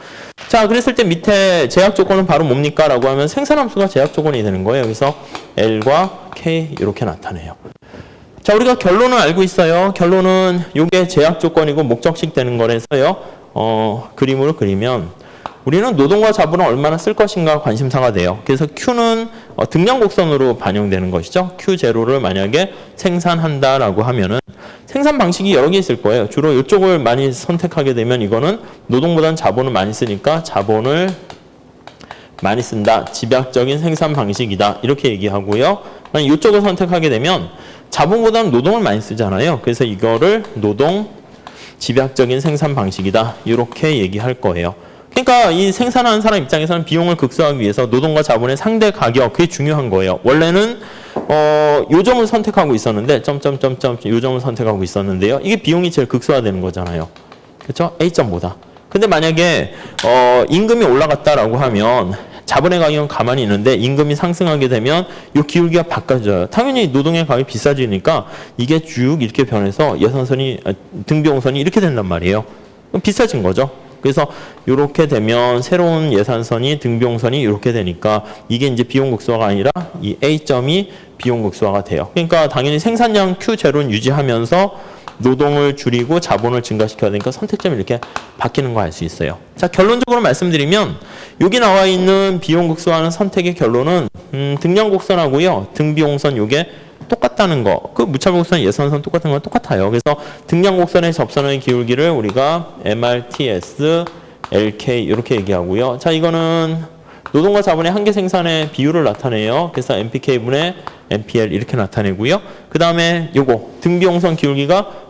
자, 그랬을 때 밑에 제약 조건은 바로 뭡니까? 라고 하면 생산함수가 제약 조건이 되는 거예요. 그래서 L과 K 이렇게 나타내요. 자, 우리가 결론은 알고 있어요. 결론은 이게 제약 조건이고 목적식 되는 거라서요. 그림으로 그리면 우리는 노동과 자본을 얼마나 쓸 것인가 관심사가 돼요. 그래서 Q는 등량 곡선으로 반영되는 것이죠. Q0를 만약에 생산한다라고 하면은 생산 방식이 여러 개 있을 거예요. 주로 이쪽을 많이 선택하게 되면 이거는 노동보다는 자본을 많이 쓰니까 자본을 많이 쓴다. 집약적인 생산 방식이다. 이렇게 얘기하고요. 이쪽을 선택하게 되면 자본보다는 노동을 많이 쓰잖아요. 그래서 이거를 노동 집약적인 생산 방식이다. 이렇게 얘기할 거예요. 그러니까 이 생산하는 사람 입장에서는 비용을 극소화하기 위해서 노동과 자본의 상대 가격, 그게 중요한 거예요. 원래는 요 점을 선택하고 있었는데 요 점을 선택하고 있었는데요. 이게 비용이 제일 극소화되는 거잖아요. 그렇죠? A점보다. 근데 만약에 임금이 올라갔다라고 하면 자본의 가격은 가만히 있는데 임금이 상승하게 되면 이 기울기가 바꿔져요. 당연히 노동의 가격이 비싸지니까 이게 쭉 이렇게 변해서 예산선이 등비용선이 이렇게 된단 말이에요. 그럼 비싸진 거죠. 그래서 이렇게 되면 새로운 예산선이 등비용선이 이렇게 되니까 이게 이제 비용 극소화가 아니라 이 A점이 비용 극소화가 돼요. 그러니까 당연히 생산량 Q0는 유지하면서 노동을 줄이고 자본을 증가시켜야 되니까 선택점이 이렇게 바뀌는 거 알 수 있어요. 자, 결론적으로 말씀드리면 여기 나와 있는 비용 극소화하는 선택의 결론은 등량 곡선하고요. 등비용선 요게 똑같다는 거. 그 무차별 곡선 예산선 똑같은 건 똑같아요. 그래서 등량 곡선의 접선의 기울기를 우리가 MRTS, LK 이렇게 얘기하고요. 자, 이거는 노동과 자본의 한계 생산의 비율을 나타내요. 그래서 MPK분의 MPL 이렇게 나타내고요. 그 다음에 요거 등비용선 기울기가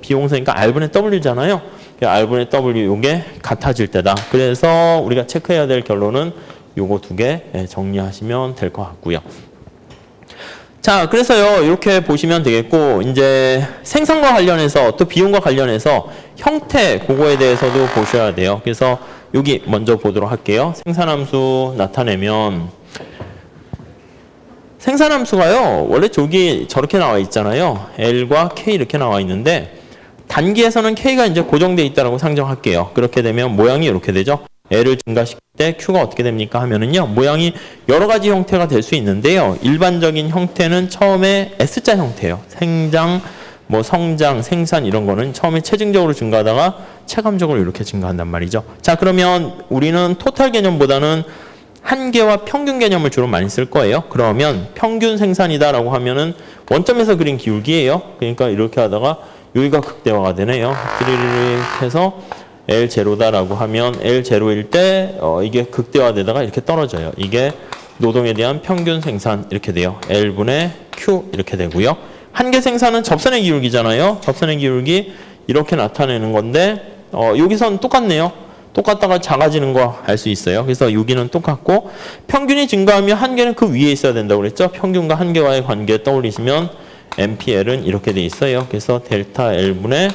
비용선이니까 R분의 W잖아요. R분의 W 요게 같아질 때다. 그래서 우리가 체크해야 될 결론은 요거 두 개 정리하시면 될 것 같고요. 자, 그래서요, 이렇게 보시면 되겠고, 이제 생산과 관련해서 또 비용과 관련해서 형태, 그거에 대해서도 보셔야 돼요. 그래서 여기 먼저 보도록 할게요. 생산함수 나타내면, 생산함수가요, 원래 저기 저렇게 나와 있잖아요. L과 K 이렇게 나와 있는데, 단기에서는 K가 이제 고정되어 있다고 상정할게요. 그렇게 되면 모양이 이렇게 되죠. L을 증가시킬 때 Q가 어떻게 됩니까 하면은요, 모양이 여러 가지 형태가 될 수 있는데요. 일반적인 형태는 처음에 S자 형태예요. 생장, 성장, 생산 이런 거는 처음에 체증적으로 증가하다가 체감적으로 이렇게 증가한단 말이죠. 자, 그러면 우리는 토탈 개념보다는 한계와 평균 개념을 주로 많이 쓸 거예요. 그러면 평균 생산이다라고 하면은 원점에서 그린 기울기예요. 그러니까 이렇게 하다가 여기가 극대화가 되네요. 띠리리리 해서 L0다라고 하면 L0일 때 이게 극대화되다가 이렇게 떨어져요. 이게 노동에 대한 평균 생산 이렇게 돼요. L분의 Q 이렇게 되고요. 한계 생산은 접선의 기울기잖아요. 접선의 기울기 이렇게 나타내는 건데 여기선 똑같네요. 똑같다가 작아지는 거 알 수 있어요. 그래서 여기는 똑같고 평균이 증가하면 한계는 그 위에 있어야 된다고 그랬죠. 평균과 한계와의 관계 떠올리시면 MPL은 이렇게 돼 있어요. 그래서 델타 L분의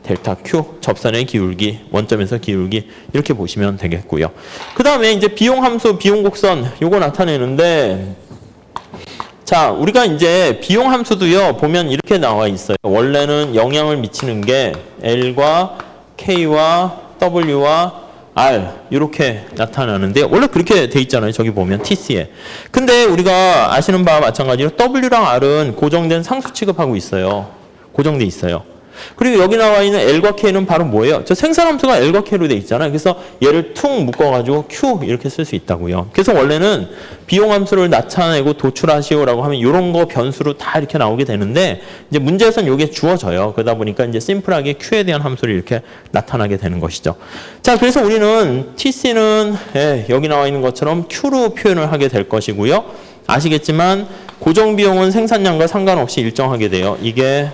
델타 Q, 접선의 기울기, 원점에서 기울기 이렇게 보시면 되겠고요. 그 다음에 이제 비용 함수, 비용 곡선 요거 나타내는데 자, 우리가 이제 비용 함수도요, 보면 이렇게 나와 있어요. 원래는 영향을 미치는 게 L과 K와 W와 R 이렇게 나타나는데 원래 그렇게 돼 있잖아요. 저기 보면 TC에. 근데 우리가 아시는 바와 마찬가지로 W랑 R은 고정된 상수 취급하고 있어요. 고정돼 있어요. 그리고 여기 나와 있는 L과 K는 바로 뭐예요? 저 생산함수가 L과 K로 돼 있잖아요. 그래서 얘를 퉁 묶어가지고 Q 이렇게 쓸 수 있다고요. 그래서 원래는 비용함수를 나타내고 도출하시오라고 하면 이런 거 변수로 다 이렇게 나오게 되는데 이제 문제에서는 이게 주어져요. 그러다 보니까 이제 심플하게 Q에 대한 함수를 이렇게 나타나게 되는 것이죠. 자, 그래서 우리는 TC는 여기 나와 있는 것처럼 Q로 표현을 하게 될 것이고요. 아시겠지만 고정비용은 생산량과 상관없이 일정하게 돼요. 이게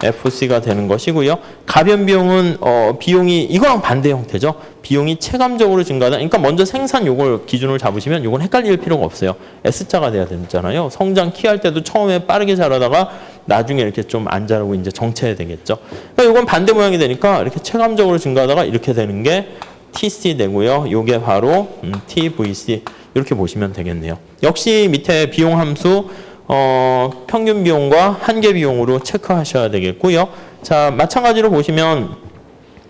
FC가 되는 것이고요. 가변 비용은 비용이 이거랑 반대 형태죠. 비용이 체감적으로 증가하다. 그러니까 먼저 생산 요걸 기준으로 잡으시면 요건 헷갈릴 필요가 없어요. S자가 돼야 되잖아요. 성장 키할 때도 처음에 빠르게 자라다가 나중에 이렇게 좀 안 자라고 이제 정체해야 되겠죠. 그러니까 요건 반대 모양이 되니까 이렇게 체감적으로 증가하다가 이렇게 되는 게 TC 되고요. 요게 바로 TVC 이렇게 보시면 되겠네요. 역시 밑에 비용 함수 평균 비용과 한계 비용으로 체크하셔야 되겠고요. 자, 마찬가지로 보시면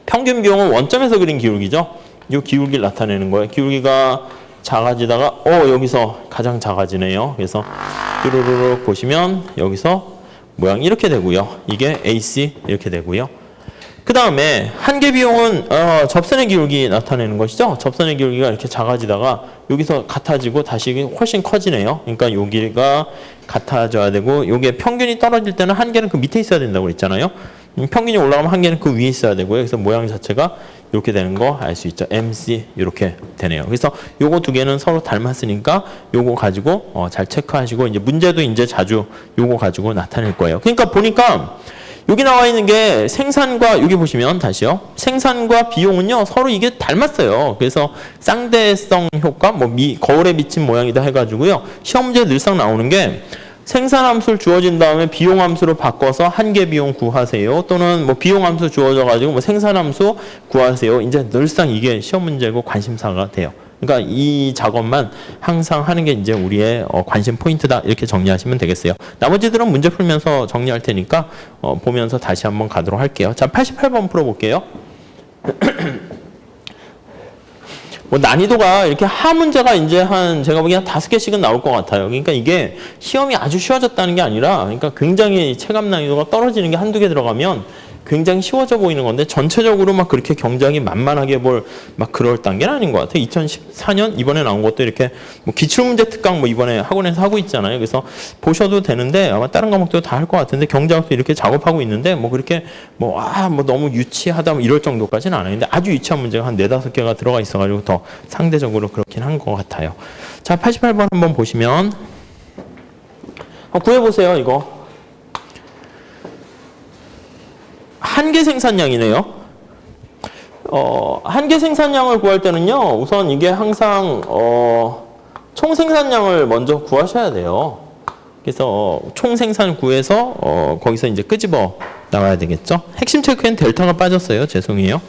평균 비용은 원점에서 그린 기울기죠. 이 기울기를 나타내는 거예요. 기울기가 작아지다가 여기서 가장 작아지네요. 그래서 뚜루루루 보시면 여기서 모양이 이렇게 되고요. 이게 AC 이렇게 되고요. 그 다음에 한계 비용은 접선의 기울기 나타내는 것이죠. 접선의 기울기가 이렇게 작아지다가 여기서 같아지고 다시 훨씬 커지네요. 그러니까 여기가 같아져야 되고 요게 평균이 떨어질 때는 한계는 그 밑에 있어야 된다고 그랬잖아요. 평균이 올라가면 한계는 그 위에 있어야 되고요. 그래서 모양 자체가 이렇게 되는 거 알 수 있죠. MC 이렇게 되네요. 그래서 요거 두 개는 서로 닮았으니까 요거 가지고 잘 체크하시고 이제 문제도 이제 자주 요거 가지고 나타낼 거예요. 그러니까 보니까 여기 나와 있는 게 생산과 여기 보시면 다시요. 생산과 비용은요 서로 이게 닮았어요. 그래서 쌍대성 효과, 거울에 비친 모양이다 해가지고요. 시험 문제 늘상 나오는 게 생산함수를 주어진 다음에 비용함수로 바꿔서 한계 비용 구하세요. 또는 비용함수 주어져가지고 생산함수 구하세요. 이제 늘상 이게 시험 문제고 관심사가 돼요. 그러니까 이 작업만 항상 하는 게 이제 우리의 관심 포인트다 이렇게 정리하시면 되겠어요. 나머지들은 문제 풀면서 정리할 테니까 보면서 다시 한번 가도록 할게요. 자, 88번 풀어볼게요. 난이도가 이렇게 하 문제가 이제 제가 보기엔 5개씩은 나올 것 같아요. 그러니까 이게 시험이 아주 쉬워졌다는 게 아니라 그러니까 굉장히 체감 난이도가 떨어지는 게 한두 개 들어가면 굉장히 쉬워져 보이는 건데 전체적으로 막 그렇게 경쟁이 만만하게 막 그럴 단계는 아닌 것 같아요. 2014년 이번에 나온 것도 이렇게 기출문제 특강 이번에 학원에서 하고 있잖아요. 그래서 보셔도 되는데 아마 다른 과목도 다 할 것 같은데 경제학도 이렇게 작업하고 있는데 그렇게 너무 유치하다 이럴 정도까지는 안 하는데 아주 유치한 문제가 한 4-5개가 들어가 있어가지고 더 상대적으로 그렇긴 한 것 같아요. 자, 88번 한번 보시면 구해보세요. 이거. 한계 생산량이네요. 한계 생산량을 구할 때는요, 우선 이게 항상, 총 생산량을 먼저 구하셔야 돼요. 그래서 총 생산 구해서, 거기서 이제 끄집어 나가야 되겠죠. 핵심 체크엔 델타가 빠졌어요. 죄송해요.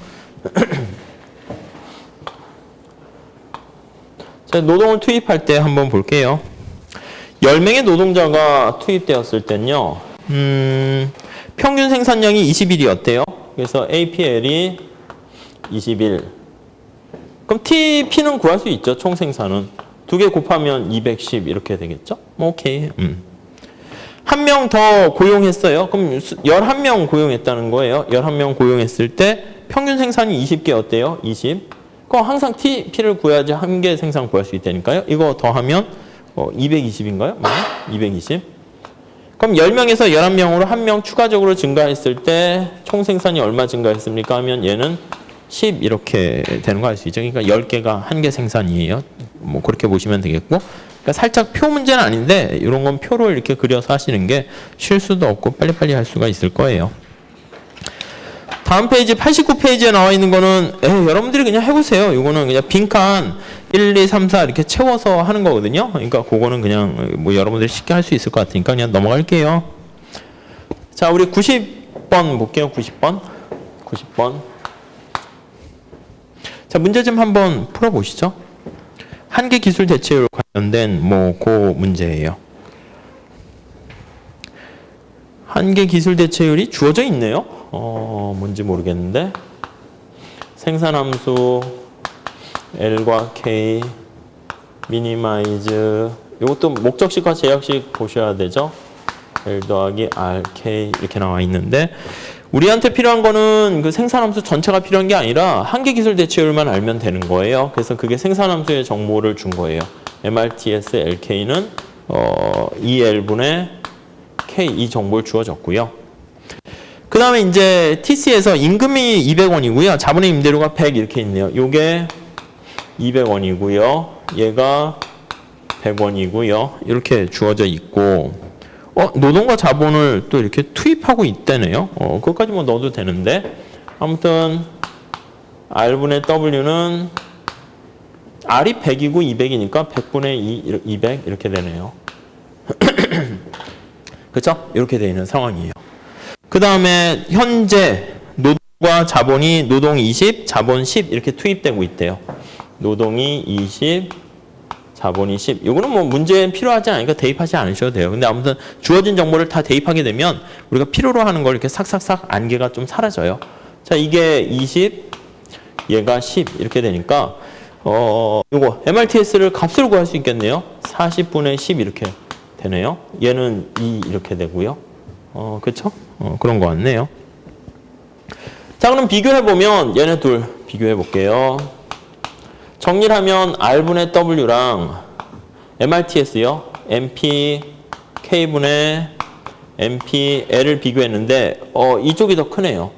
자, 노동을 투입할 때 한번 볼게요. 10명의 노동자가 투입되었을 땐요, 평균 생산량이 20일이었대요. 그래서 APL이 20일. 그럼 TP는 구할 수 있죠. 총 생산은. 2개 곱하면 210 이렇게 되겠죠. 오케이. 한 명 더 고용했어요. 그럼 11명 고용했다는 거예요. 11명 고용했을 때 평균 생산이 20개였대요. 20. 그럼 항상 TP를 구해야지 한 개 생산 구할 수 있다니까요. 이거 더하면 220인가요? 220. 그럼 10명에서 11명으로 1명 추가적으로 증가했을 때 총 생산이 얼마 증가했습니까? 하면 얘는 10 이렇게 되는 거 알 수 있죠. 그러니까 10개가 한 개 생산이에요. 그렇게 보시면 되겠고. 그러니까 살짝 표 문제는 아닌데 이런 건 표로 이렇게 그려서 하시는 게 쉴 수도 없고 빨리빨리 할 수가 있을 거예요. 다음 페이지 89페이지에 나와 있는 거는 여러분들이 그냥 해보세요. 이거는 그냥 빈칸 1, 2, 3, 4 이렇게 채워서 하는 거거든요. 그러니까 그거는 그냥 여러분들이 쉽게 할 수 있을 것 같으니까 그냥 넘어갈게요. 자, 우리 90번 볼게요. 90번. 자, 문제 좀 한번 풀어보시죠. 한계 기술 대체율 관련된 그 문제예요. 한계 기술 대체율이 주어져 있네요. 뭔지 모르겠는데. 생산함수 L과 K, 미니마이즈. 이것도 목적식과 제약식 보셔야 되죠. L 더하기 R, K 이렇게 나와 있는데 우리한테 필요한 거는 그 생산함수 전체가 필요한 게 아니라 한계 기술 대체율만 알면 되는 거예요. 그래서 그게 생산함수의 정보를 준 거예요. MRTS LK는 2L분의 K 이 정보를 주어졌고요. 그 다음에 이제 TC에서 임금이 200원이고요. 자본의 임대료가 100 이렇게 있네요. 요게 200원이고요. 얘가 100원이고요. 이렇게 주어져 있고 노동과 자본을 또 이렇게 투입하고 있다네요. 그것까지 뭐 넣어도 되는데 아무튼 R분의 W는 R이 100이고 200이니까 100분의 2, 200 이렇게 되네요. 그렇죠? 이렇게 되어 있는 상황이에요. 그 다음에 현재 노동과 자본이 노동 20, 자본 10 이렇게 투입되고 있대요. 노동이 20, 자본이 10. 이거는 뭐 문제에 필요하지 않으니까 대입하지 않으셔도 돼요. 근데 아무튼 주어진 정보를 다 대입하게 되면 우리가 필요로 하는 걸 이렇게 삭삭삭 안개가 좀 사라져요. 자, 이게 20, 얘가 10 이렇게 되니까 요거 MRTS를 값을 구할 수 있겠네요. 40분의 10 이렇게 되네요. 얘는 2 이렇게 되고요. 그렇죠? 그런 것 같네요. 자, 그럼 비교해 보면 얘네 둘 비교해 볼게요. 정리를 하면 R분의 W랑 MRTS요. MP K분의 MP L을 비교했는데 이쪽이 더 크네요.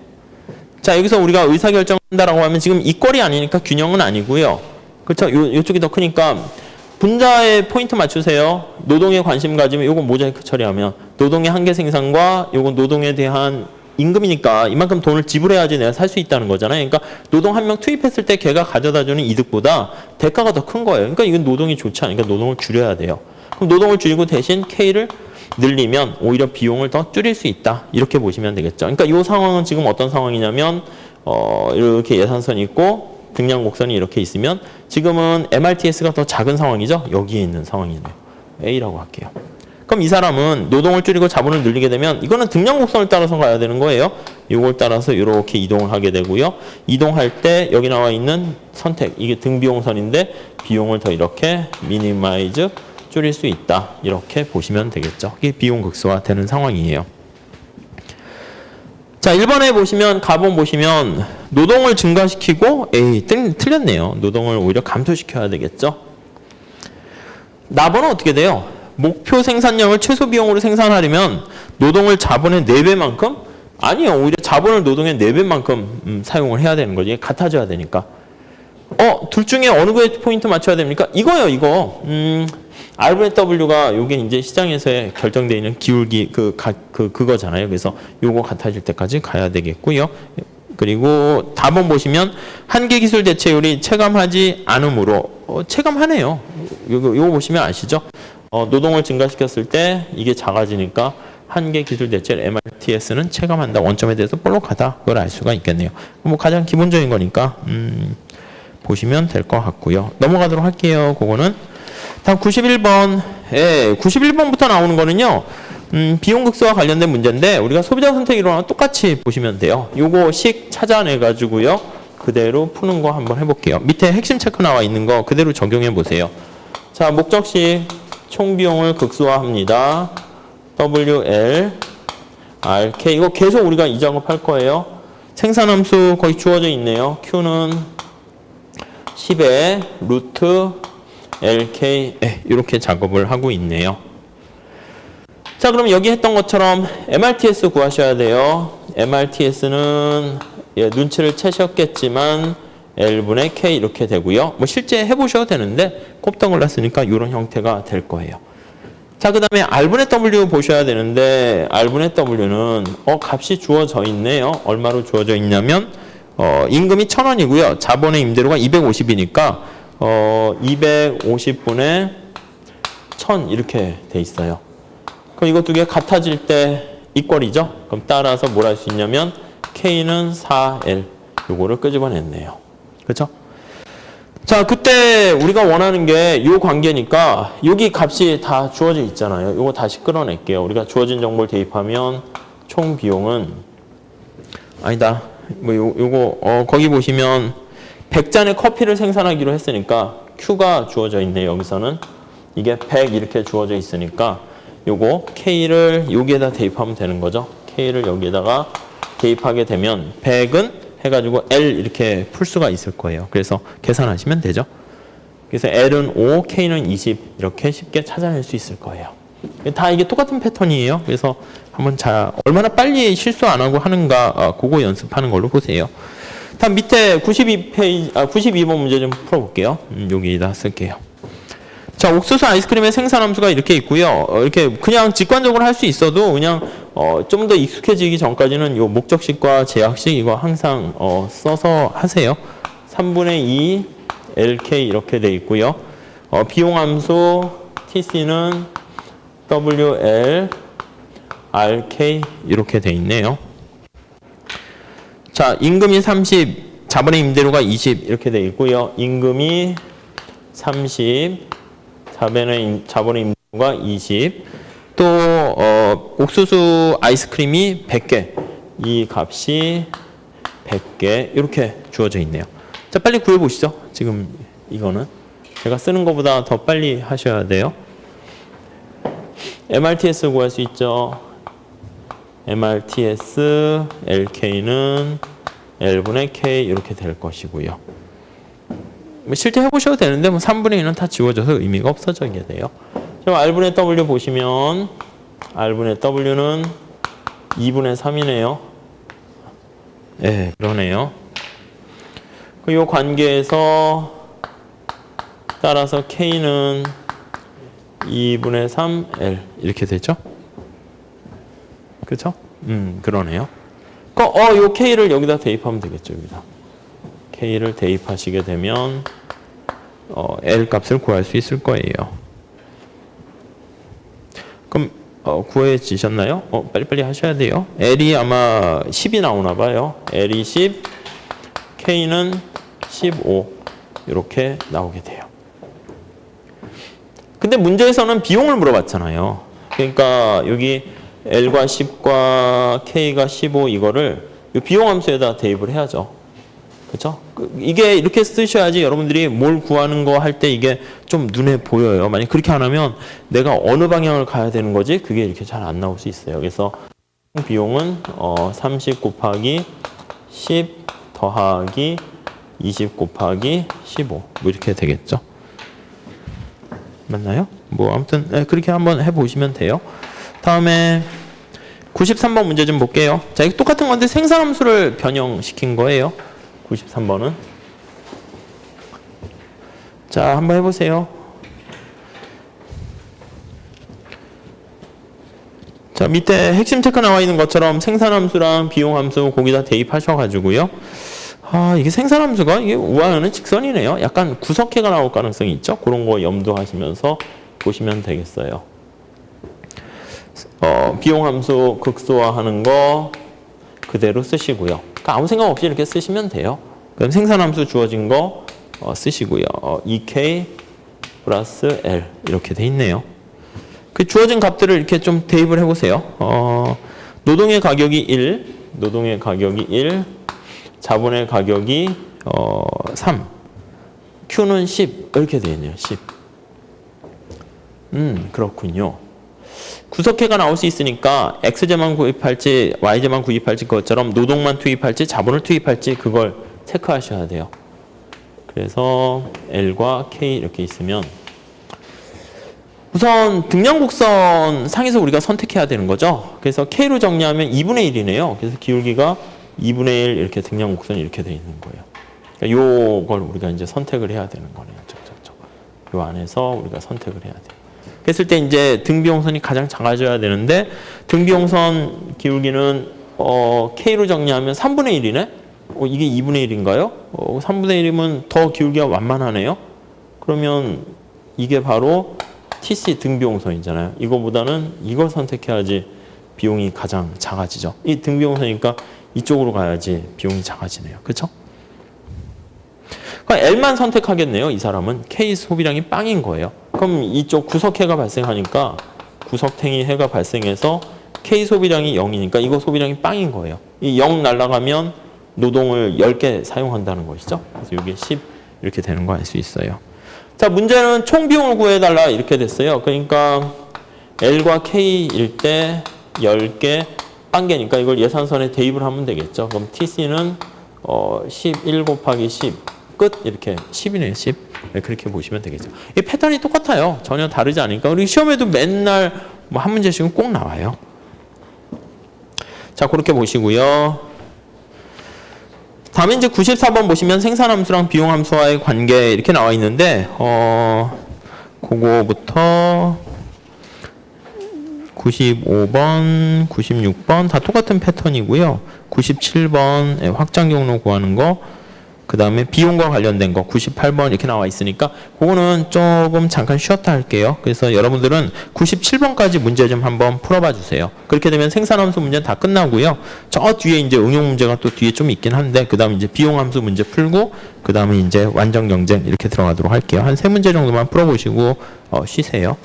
자, 여기서 우리가 의사결정한다라고 하면 지금 이 꼴이 아니니까 균형은 아니고요. 그렇죠? 요쪽이 더 크니까 분자에 포인트 맞추세요. 노동에 관심 가지면 요거 모자이크 처리하면 노동의 한계 생산과 요거 노동에 대한 임금이니까 이만큼 돈을 지불해야지 내가 살 수 있다는 거잖아요. 그러니까 노동 한 명 투입했을 때 걔가 가져다주는 이득보다 대가가 더 큰 거예요. 그러니까 이건 노동이 좋지 않으니까 노동을 줄여야 돼요. 그럼 노동을 줄이고 대신 K를 늘리면 오히려 비용을 더 줄일 수 있다. 이렇게 보시면 되겠죠. 그러니까 이 상황은 지금 어떤 상황이냐면 이렇게 예산선이 있고 등량 곡선이 이렇게 있으면 지금은 MRTS가 더 작은 상황이죠. 여기에 있는 상황이네요. A라고 할게요. 그럼 이 사람은 노동을 줄이고 자본을 늘리게 되면 이거는 등량 곡선을 따라서 가야 되는 거예요. 이걸 따라서 이렇게 이동을 하게 되고요. 이동할 때 여기 나와 있는 선택, 이게 등비용선인데 비용을 더 이렇게 미니마이즈 줄일 수 있다. 이렇게 보시면 되겠죠. 이게 비용 극소화 되는 상황이에요. 자, 1번에 보시면 가본 보시면 노동을 증가시키고 틀렸네요. 노동을 오히려 감소시켜야 되겠죠. 나번은 어떻게 돼요? 목표 생산량을 최소 비용으로 생산하려면 노동을 자본의 4배만큼? 아니요. 오히려 자본을 노동의 4배만큼 사용을 해야 되는 거지. 같아져야 되니까. 둘 중에 어느 거에 포인트 맞춰야 됩니까? 이거요, 이거. R분의 W가 요게 이제 시장에서 결정되어 있는 기울기 그거잖아요. 그래서 요거 같아질 때까지 가야 되겠고요. 그리고 답은 보시면 한계 기술 대체율이 체감하지 않으므로 체감하네요. 요거 보시면 아시죠? 노동을 증가시켰을 때 이게 작아지니까 한계 기술 대체율 MRTS는 체감한다. 원점에 대해서 볼록하다. 그걸 알 수가 있겠네요. 뭐 가장 기본적인 거니까 보시면 될 것 같고요. 넘어가도록 할게요. 그거는 다음 91번. 91번부터 나오는 거는요. 비용 극소와 관련된 문제인데 우리가 소비자 선택 이론랑 똑같이 보시면 돼요. 요거식 찾아내 가지고요. 그대로 푸는 거 한번 해볼게요. 밑에 핵심 체크 나와 있는 거 그대로 적용해 보세요. 자, 목적식 총 비용을 극소화합니다. WL RK 이거 계속 우리가 이 작업할 거예요. 생산함수 거의 주어져 있네요. Q는 10의 루트 LK 이렇게 작업을 하고 있네요. 자, 그럼 여기 했던 것처럼 MRTS 구하셔야 돼요. MRTS는 눈치를 채셨겠지만 L분의 K 이렇게 되고요. 뭐 실제 해보셔도 되는데 곱덩을 놨으니까 이런 형태가 될 거예요. 자, 그 다음에 R분의 W 보셔야 되는데 R분의 W는 값이 주어져 있네요. 얼마로 주어져 있냐면 임금이 1,000원이고요. 자본의 임대료가 250이니까 250분의 1,000 이렇게 돼 있어요. 그럼 이거 두 개 같아질 때 이꼴이죠. 그럼 따라서 뭘 할 수 있냐면 K는 4L 요거를 끄집어냈네요. 그렇죠? 자, 그때 우리가 원하는 게 이 관계니까 여기 값이 다 주어져 있잖아요. 요거 다시 끌어낼게요. 우리가 주어진 정보를 대입하면 총 비용은 아니다. 뭐 요거 거기 보시면 100잔의 커피를 생산하기로 했으니까 Q가 주어져 있네. 여기서는 이게 100 이렇게 주어져 있으니까 요거 K를 여기에다 대입하면 되는 거죠. K를 여기에다가 대입하게 되면 100은 해가지고 L 이렇게 풀 수가 있을 거예요. 그래서 계산하시면 되죠. 그래서 L은 5, K는 20 이렇게 쉽게 찾아낼 수 있을 거예요. 다 이게 똑같은 패턴이에요. 그래서 한번 얼마나 빨리 실수 안 하고 하는가 그거 연습하는 걸로 보세요. 다음 밑에 92번 문제 좀 풀어볼게요. 여기다 쓸게요. 자, 옥수수 아이스크림의 생산함수가 이렇게 있고요. 이렇게 그냥 직관적으로 할 수 있어도 그냥 좀 더 익숙해지기 전까지는 요 목적식과 제약식 이거 항상 써서 하세요. 3분의 2 LK 이렇게 돼 있고요. 비용함수 TC는 WL RK 이렇게 돼 있네요. 자, 임금이 30, 자본의 임대료가 20 이렇게 돼 있고요. 임금이 30, 자본의 임대료가 20, 또 옥수수 아이스크림이 100개, 이 값이 100개 이렇게 주어져 있네요. 자, 빨리 구해보시죠. 지금 이거는 제가 쓰는 것보다 더 빨리 하셔야 돼요. MRTS 구할 수 있죠. MRTS LK는 L분의 K 이렇게 될 것이고요. 실제 해보셔도 되는데 뭐 3분의 2는 다 지워져서 의미가 없어지게 돼요. 그럼 R분의 W 보시면 R분의 W는 2분의 3이네요. 네, 그러네요. 이 관계에서 따라서 K는 2분의 3L 이렇게 되죠? 그렇죠? 그러네요. 요 K를 여기다 대입하면 되겠죠, 여기다. K를 대입하시게 되면 L 값을 구할 수 있을 거예요. 그럼 구해지셨나요? 빨리빨리 하셔야 돼요. L이 아마 10이 나오나 봐요. L이 10, K는 15 이렇게 나오게 돼요. 근데 문제에서는 비용을 물어봤잖아요. 그러니까 여기 L과 10과 K가 15 이거를 이 비용 함수에다 대입을 해야죠. 그렇죠? 이게 이렇게 쓰셔야지 여러분들이 뭘 구하는 거 할 때 이게 좀 눈에 보여요. 만약 그렇게 안 하면 내가 어느 방향을 가야 되는 거지? 그게 이렇게 잘 안 나올 수 있어요. 그래서 비용은 30 곱하기 10 더하기 20 곱하기 15 뭐 이렇게 되겠죠. 맞나요? 뭐 아무튼 그렇게 한번 해보시면 돼요. 다음에 93번 문제 좀 볼게요. 자, 이거 똑같은 건데 생산함수를 변형시킨 거예요. 93번은. 자, 한번 해보세요. 자, 밑에 핵심 체크 나와 있는 것처럼 생산함수랑 비용함수 거기다 대입하셔가지고요. 이게 생산함수가 이게 우하는 직선이네요. 약간 구석해가 나올 가능성이 있죠. 그런 거 염두하시면서 보시면 되겠어요. 비용함수 극소화하는 거 그대로 쓰시고요. 그러니까 아무 생각 없이 이렇게 쓰시면 돼요. 그럼 생산함수 주어진 거 쓰시고요. 2K 플러스 L 이렇게 돼 있네요. 그 주어진 값들을 이렇게 좀 대입을 해보세요. 노동의 가격이 1, 노동의 가격이 1, 자본의 가격이 3, Q는 10 이렇게 돼 있네요. 10. 그렇군요. 구석해가 나올 수 있으니까 X제만 구입할지 Y제만 구입할지 그것처럼 노동만 투입할지 자본을 투입할지 그걸 체크하셔야 돼요. 그래서 L과 K 이렇게 있으면 우선 등량곡선 상에서 우리가 선택해야 되는 거죠. 그래서 K로 정리하면 2분의 1이네요. 그래서 기울기가 2분의 1 이렇게 등량곡선이 이렇게 돼 있는 거예요. 그러니까 요걸 우리가 이제 선택을 해야 되는 거네요. 요 안에서 우리가 선택을 해야 돼요. 그랬을 때 이제 등비용선이 가장 작아져야 되는데 등비용선 기울기는 K로 정리하면 3분의 1이네? 이게 2분의 1인가요? 3분의 1이면 더 기울기가 완만하네요? 그러면 이게 바로 TC 등비용선이잖아요. 이거보다는 이걸 선택해야지 비용이 가장 작아지죠. 이 등비용선이니까 이쪽으로 가야지 비용이 작아지네요. 그렇죠? 그러니까 L만 선택하겠네요. 이 사람은 K 소비량이 빵인 거예요. 그럼 이쪽 구석해가 발생하니까 구석탱이 해가 발생해서 K 소비량이 0이니까 이거 소비량이 빵인 거예요. 이 0 날아가면 노동을 10개 사용한다는 것이죠. 그래서 이게 10 이렇게 되는 거 알 수 있어요. 자, 문제는 총 비용을 구해달라 이렇게 됐어요. 그러니까 L과 K일 때 10개, 빵개니까 이걸 예산선에 대입을 하면 되겠죠. 그럼 TC는 11 곱하기 10 끝 이렇게 10이네요. 10. 네, 그렇게 보시면 되겠죠. 이 패턴이 똑같아요. 전혀 다르지 않으니까. 우리 시험에도 맨날 뭐 한 문제씩은 꼭 나와요. 자, 그렇게 보시고요. 다음에 이제 94번 보시면 생산함수랑 비용함수와의 관계 이렇게 나와 있는데 그거부터 95번, 96번 다 똑같은 패턴이고요. 97번 확장 경로 구하는 거, 그 다음에 비용과 관련된 거 98번 이렇게 나와 있으니까 그거는 조금 잠깐 쉬었다 할게요. 그래서 여러분들은 97번까지 문제 좀 한번 풀어봐 주세요. 그렇게 되면 생산함수 문제는 다 끝나고요. 저 뒤에 이제 응용 문제가 또 뒤에 좀 있긴 한데 그 다음에 이제 비용함수 문제 풀고 그 다음에 이제 완전 경쟁 이렇게 들어가도록 할게요. 한 3문제 정도만 풀어보시고 쉬세요.